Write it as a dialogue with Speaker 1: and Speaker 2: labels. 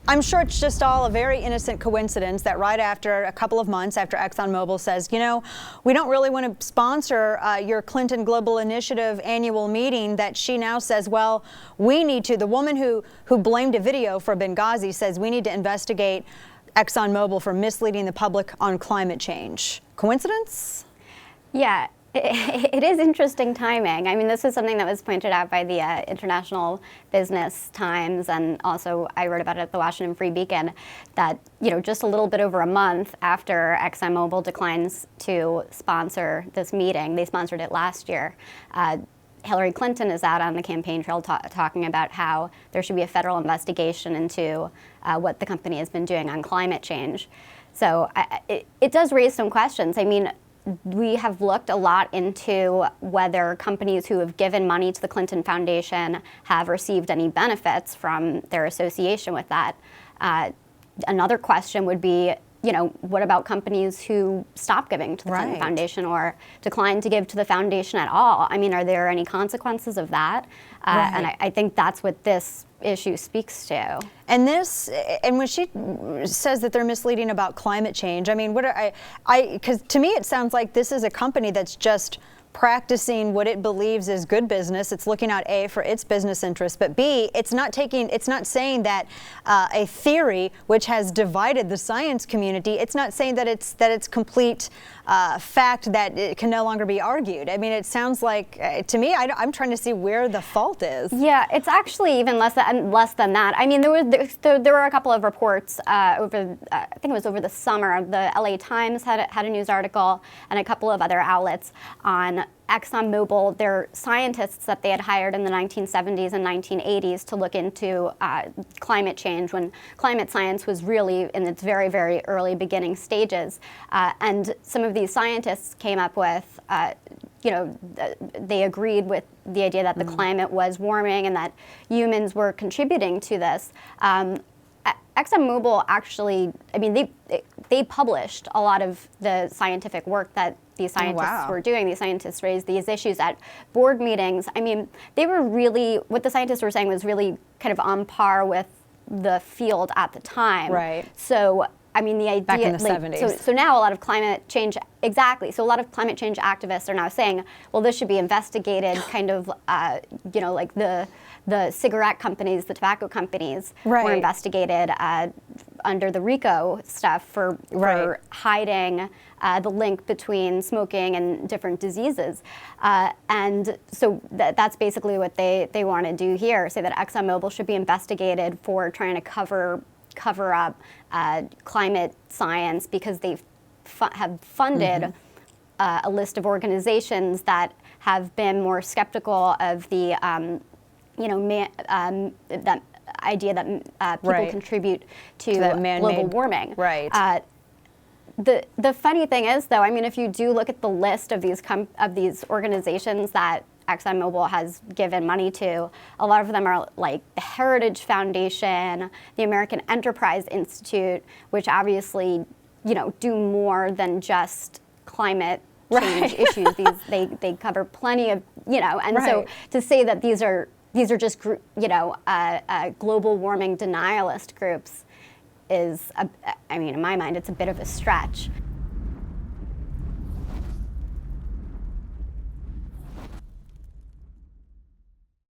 Speaker 1: I'm sure it's just all a very innocent coincidence that right after a couple of months after ExxonMobil says, you know, we don't really want to sponsor your Clinton Global Initiative annual meeting, that she now says, well, we need to. The woman who blamed a video for Benghazi says we need to investigate ExxonMobil for misleading the public on climate change. Coincidence?
Speaker 2: Yeah. It is interesting timing. I mean, this is something that was pointed out by the International Business Times, and also I wrote about it at the Washington Free Beacon, that, you know, just a little bit over a month after ExxonMobil declines to sponsor this meeting, they sponsored it last year, Hillary Clinton is out on the campaign trail talking about how there should be a federal investigation into what the company has been doing on climate change. So it does raise some questions. I mean, we have looked a lot into whether companies who have given money to the Clinton Foundation have received any benefits from their association with that. Another question would be, you know, what about companies who stop giving to the Clinton Foundation or decline to give to the foundation at all? I mean, are there any consequences of that? And I think that's what this issue speaks to.
Speaker 1: And when she says that they're misleading about climate change, I mean, because to me it sounds like this is a company that's just practicing what it believes is good business. It's looking out A, for its business interests, but B, it's not saying that a theory which has divided the science community, it's not saying that it's complete fact that it can no longer be argued. I mean, it sounds like, to me, I'm trying to see where the fault is.
Speaker 2: Yeah, it's actually even less than that. I mean, there were a couple of reports I think it was over the summer. The LA Times had a news article, and a couple of other outlets on ExxonMobil, their scientists that they had hired in the 1970s and 1980s to look into climate change when climate science was really in its very, very early beginning stages. And some of these scientists came up with, you know, they agreed with the idea that the climate was warming and that humans were contributing to this. ExxonMobil actually, I mean, they published a lot of the scientific work that these scientists were doing. These scientists raised these issues at board meetings. I mean, they were really, what the scientists were saying was really kind of on par with the field at the time.
Speaker 1: Right.
Speaker 2: So, I mean, the idea,
Speaker 1: back in the 70s.
Speaker 2: So now a lot of climate change, exactly. So a lot of climate change activists are now saying, well, this should be investigated, kind of, you know, like the cigarette companies, the tobacco companies were investigated under the RICO stuff for hiding the link between smoking and different diseases. And so that's basically what they want to do here, say that ExxonMobil should be investigated for trying to cover up climate science because they have funded a list of organizations that have been more skeptical of the you know, that idea that people contribute to global warming.
Speaker 1: Right.
Speaker 2: The funny thing is, though, I mean, if you do look at the list of these organizations that ExxonMobil has given money to, a lot of them are like the Heritage Foundation, the American Enterprise Institute, which obviously, you know, do more than just climate change issues. They cover plenty of, you know, and so to say that these are just, you know, global warming denialist groups is, I mean, in my mind, it's a bit of a stretch.